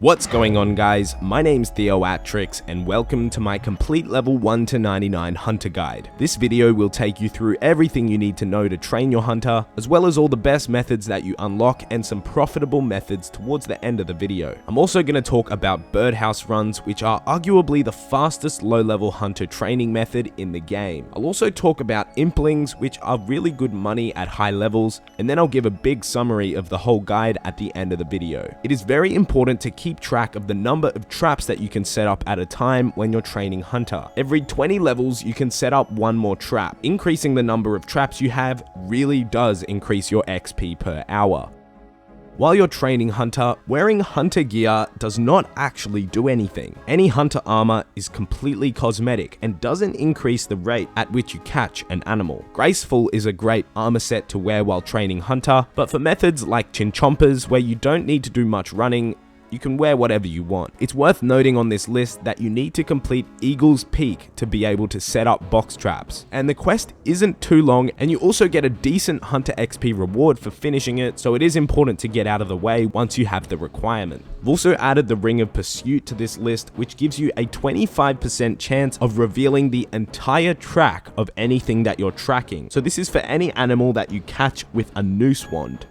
What's going on, guys? My name's Theoatrix and welcome to my complete level 1 to 99 hunter guide. This video will take you through everything you need to know to train your hunter, as well as all the best methods that you unlock and some profitable methods towards the end of the video. I'm also going to talk about Birdhouse Runs, which are arguably the fastest low-level hunter training method in the game. I'll also talk about Implings, which are really good money at high levels, and then I'll give a big summary of the whole guide at the end of the video. It is very important to keep track of the number of traps that you can set up at a time when you're training hunter. Every 20 levels you can set up one more trap. Increasing the number of traps you have really does increase your XP per hour. While you're training hunter, wearing hunter gear does not actually do anything. Any hunter armor is completely cosmetic and doesn't increase the rate at which you catch an animal. Graceful is a great armor set to wear while training hunter, but for methods like chinchompers where you don't need to do much running, you can wear whatever you want. It's worth noting on this list that you need to complete Eagle's Peak to be able to set up box traps. And the quest isn't too long, and you also get a decent hunter XP reward for finishing it, so it is important to get out of the way once you have the requirement. I've also added the Ring of Pursuit to this list, which gives you a 25% chance of revealing the entire track of anything that you're tracking. So this is for any animal that you catch with a noose wand.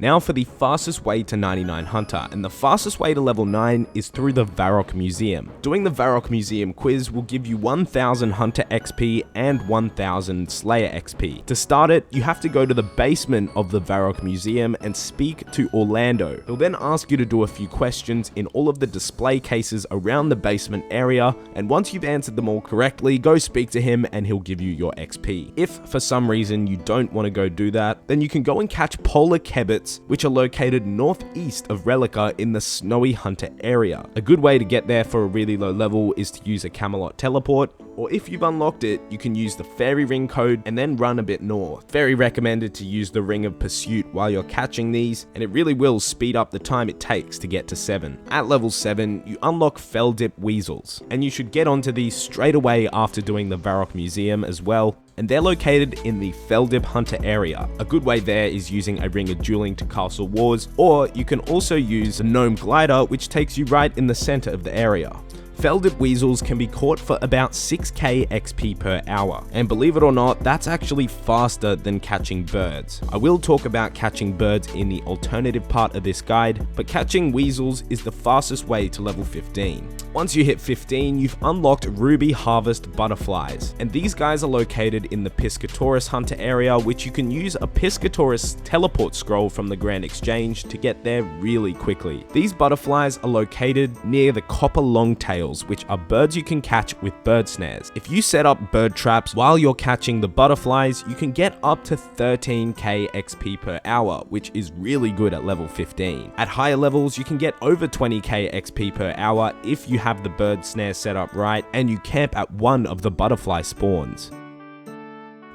Now for the fastest way to 99 hunter, and the fastest way to level 9 is through the Varrock Museum. Doing the Varrock Museum quiz will give you 1000 hunter XP and 1000 slayer XP. To start it, you have to go to the basement of the Varrock Museum and speak to Orlando. He'll then ask you to do a few questions in all of the display cases around the basement area, and once you've answered them all correctly, go speak to him and he'll give you your XP. If for some reason you don't want to go do that, then you can go and catch polar KEBBITS, which are located northeast of Relica in the Snowy Hunter area. A good way to get there for a really low level is to use a Camelot teleport, or if you've unlocked it, you can use the fairy ring code and then run a bit north. Very recommended to use the Ring of Pursuit while you're catching these, and it really will speed up the time it takes to get to 7. At level 7, you unlock FELDIP weasels, and you should get onto these straight away after doing the Varrock Museum as well, and they're located in the FELDIP Hunter area. A good way there is using a Ring of Dueling to Castle Wars, or you can also use the Gnome Glider, which takes you right in the center of the area. FELDIP weasels can be caught for about 6k XP per hour, and believe it or not, that's actually faster than catching birds. I will talk about catching birds in the alternative part of this guide, but catching weasels is the fastest way to level 15. Once you hit 15, you've unlocked Ruby Harvest butterflies, and these guys are located in the Piscatoris Hunter area, which you can use a Piscatoris teleport scroll from the Grand Exchange to get there really quickly. These butterflies are located near the copper longtails, which are birds you can catch with bird snares. If you set up bird traps while you're catching the butterflies, you can get up to 13k XP per hour, which is really good at level 15. At higher levels, you can get over 20k XP per hour if you have the bird snare set up right and you camp at one of the butterfly spawns.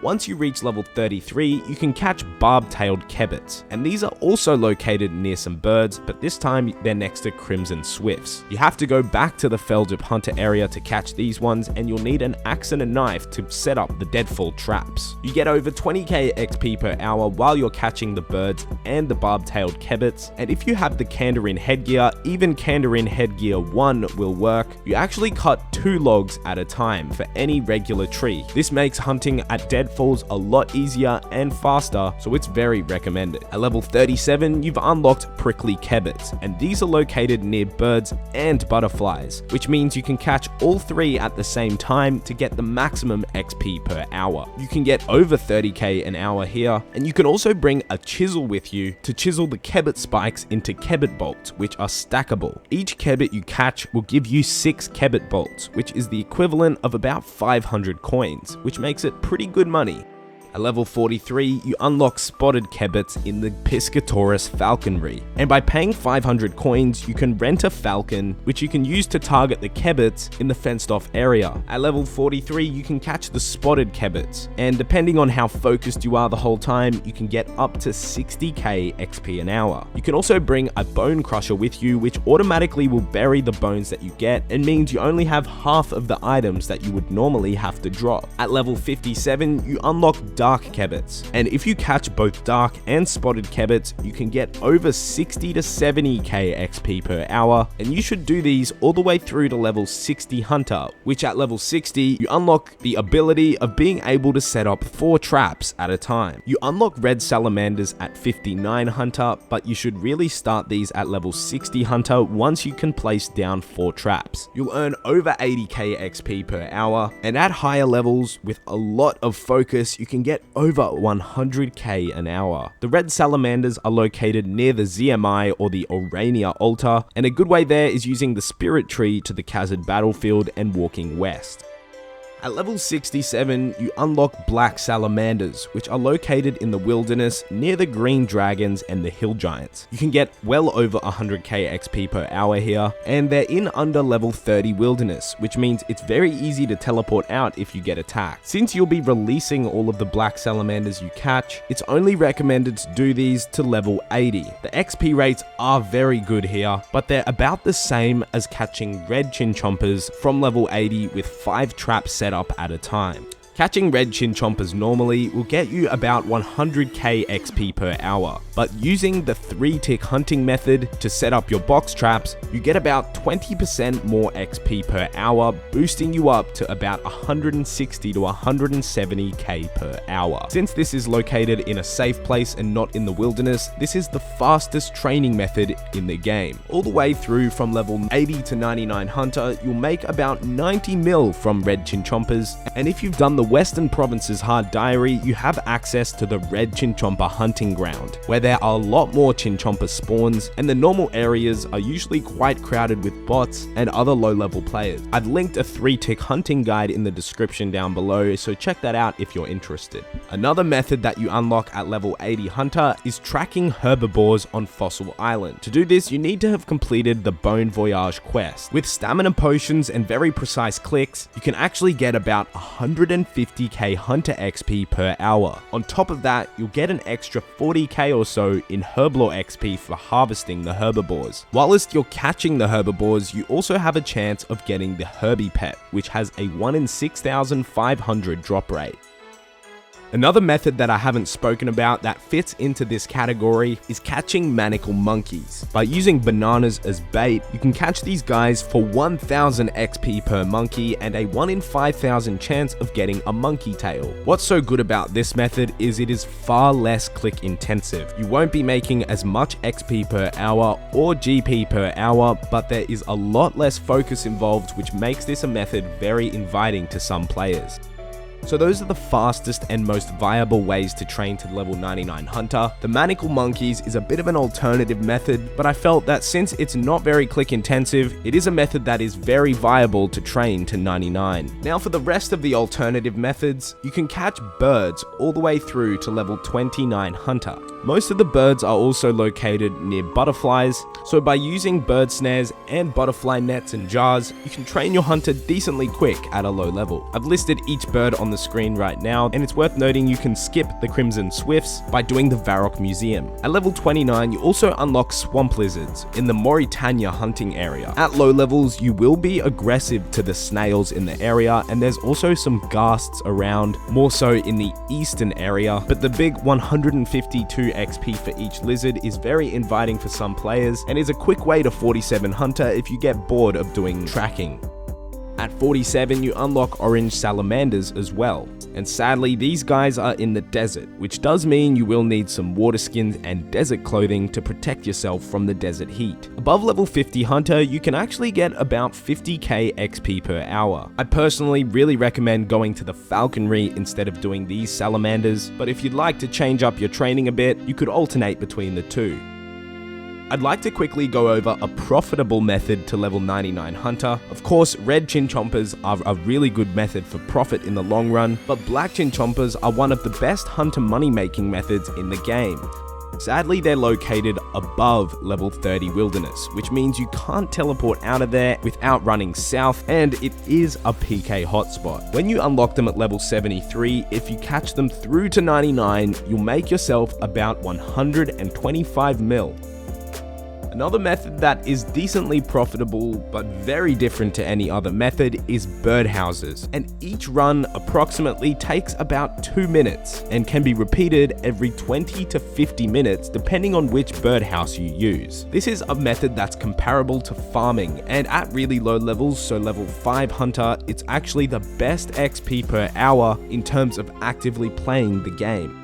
Once you reach level 33, you can catch BARB-TAILED KEBBITS, and these are also located near some birds, but this time they're next to Crimson Swifts. You have to go back to the FELDIP Hunter area to catch these ones, and you'll need an axe and a knife to set up the deadfall traps. You get over 20k XP per hour while you're catching the birds and the BARB-TAILED KEBBITS, and if you have the Kandarin headgear, even Kandarin headgear 1 will work. You actually cut 2 logs at a time for any regular tree. This makes hunting at deadfalls a lot easier and faster, so it's very recommended. At level 37, you've unlocked Prickly KEBBITS, and these are located near birds and butterflies, which means you can catch all 3 at the same time to get the maximum XP per hour. You can get over 30k an hour here, and you can also bring a chisel with you to chisel the KEBBIT spikes into KEBBIT bolts, which are stackable. Each KEBBIT you catch will give you 6 KEBBIT bolts, which is the equivalent of about 500 coins, which makes it pretty good money. At level 43, you unlock spotted KEBBITS in the Piscatoris Falconry, and by paying 500 coins, you can rent a falcon, which you can use to target the KEBBITS in the fenced off area. At level 43, you can catch the spotted KEBBITS, and depending on how focused you are the whole time, you can get up to 60k XP an hour. You can also bring a bone crusher with you, which automatically will bury the bones that you get, and means you only have half of the items that you would normally have to drop. At level 57, you unlock dark KEBBITS. And if you catch both dark and spotted KEBBITS, you can get over 60 to 70k XP per hour, and you should do these all the way through to level 60 Hunter, which at level 60, you unlock the ability of being able to set up 4 traps at a time. You unlock red salamanders at 59 Hunter, but you should really start these at level 60 Hunter once you can place down 4 traps. You'll earn over 80k XP per hour, and at higher levels, with a lot of focus, you can get over 100k an hour. The red salamanders are located near the ZMI or the Orania altar, and a good way there is using the spirit tree to the Khazad battlefield and walking west. At level 67, you unlock black salamanders, which are located in the wilderness near the green dragons and the hill giants. You can get well over 100k XP per hour here, and they're in under level 30 wilderness, which means it's very easy to teleport out if you get attacked. Since you'll be releasing all of the black salamanders you catch, it's only recommended to do these to level 80. The XP rates are very good here, but they're about the same as catching red chinchompers from level 80 with 5 traps set up at a time. Catching red chinchompers normally will get you about 100k XP per hour, but using the 3-tick hunting method to set up your box traps, you get about 20% more XP per hour, boosting you up to about 160 to 170k per hour. Since this is located in a safe place and not in the wilderness, this is the fastest training method in the game. All the way through from level 80 to 99 Hunter, you'll make about 90 mil from red chinchompers, and if you've done the Western Province's hard diary, you have access to the red chinchomper hunting ground, where there are a lot more chinchomper spawns, and the normal areas are usually quite crowded with bots and other low-level players. I've linked a 3-tick hunting guide in the description down below, so check that out if you're interested. Another method that you unlock at level 80 Hunter is tracking herbivores on Fossil Island. To do this, you need to have completed the Bone Voyage quest. With stamina potions and very precise clicks, you can actually get about 150k Hunter XP per hour. On top of that, you'll get an extra 40k or so in Herblore XP for harvesting the herbivores. Whilst you're catching the herbivores, you also have a chance of getting the Herbie Pet, which has a 1 in 6,500 drop rate. Another method that I haven't spoken about that fits into this category is catching manacle monkeys. By using bananas as bait, you can catch these guys for 1000 XP per monkey and a 1 in 5,000 chance of getting a monkey tail. What's so good about this method is it is far less click intensive. You won't be making as much XP per hour or GP per hour, but there is a lot less focus involved, which makes this a method very inviting to some players. So those are the fastest and most viable ways to train to level 99 Hunter. The manacle monkeys is a bit of an alternative method, but I felt that since it's not very click intensive, it is a method that is very viable to train to 99. Now for the rest of the alternative methods, you can catch birds all the way through to level 29 Hunter. Most of the birds are also located near butterflies, so by using bird snares and butterfly nets and jars, you can train your hunter decently quick at a low level. I've listed each bird on the screen right now, and it's worth noting you can skip the Crimson Swifts by doing the Varrock Museum. At level 29, you also unlock swamp lizards in the Mauritania hunting area. At low levels, you will be aggressive to the snails in the area, and there's also some ghasts around, more so in the eastern area, but the big 152 XP for each lizard is very inviting for some players, and is a quick way to 47 Hunter if you get bored of doing tracking. At 47, you unlock orange salamanders as well, and sadly these guys are in the desert, which does mean you will need some water skins and desert clothing to protect yourself from the desert heat. Above level 50 Hunter, you can actually get about 50k XP per hour. I personally really recommend going to the Falconry instead of doing these salamanders, but if you'd like to change up your training a bit, you could alternate between the two. I'd like to quickly go over a profitable method to level 99 Hunter. Of course, red chinchompers are a really good method for profit in the long run, but black chinchompers are one of the best hunter money-making methods in the game. Sadly, they're located above level 30 wilderness, which means you can't teleport out of there without running south, and it is a PK hotspot. When you unlock them at level 73, if you catch them through to 99, you'll make yourself about 125 mil. Another method that is decently profitable but very different to any other method is birdhouses, and each run approximately takes about 2 minutes and can be repeated every 20 to 50 minutes depending on which birdhouse you use. This is a method that's comparable to farming, and at really low levels, so level 5 hunter, it's actually the best XP per hour in terms of actively playing the game.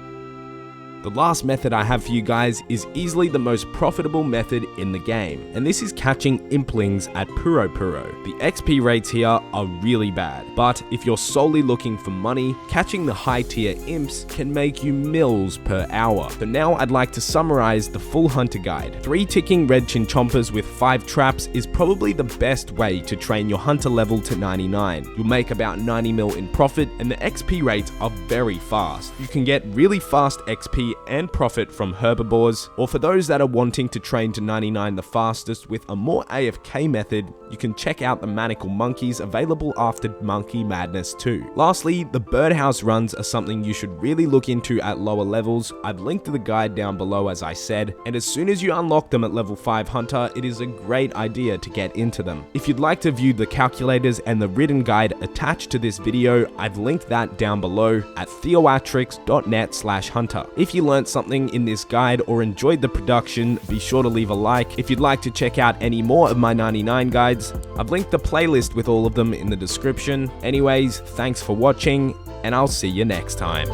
The last method I have for you guys is easily the most profitable method in the game, and this is catching Implings at Puro Puro. The XP rates here are really bad, but if you're solely looking for money, catching the high tier imps can make you mils per hour. So now I'd like to summarize the full hunter guide. 3 ticking red chinchompers with 5 traps is probably the best way to train your hunter level to 99. You'll make about 90 mil in profit, and the XP rates are very fast. You can get really fast XP and profit from herbivores, or for those that are wanting to train to 99 the fastest with a more AFK method, you can check out the manacle monkeys available after Monkey Madness 2. Lastly, the birdhouse runs are something you should really look into at lower levels. I've linked to the guide down below as I said, and as soon as you unlock them at level 5 hunter, it is a great idea to get into them. If you'd like to view the calculators and the written guide attached to this video, I've linked that down below at theoatrix.net/hunter. If you learned something in this guide or enjoyed the production, be sure to leave a like. If you'd like to check out any more of my 99 guides, I've linked the playlist with all of them in the description. Anyways, thanks for watching, and I'll see you next time.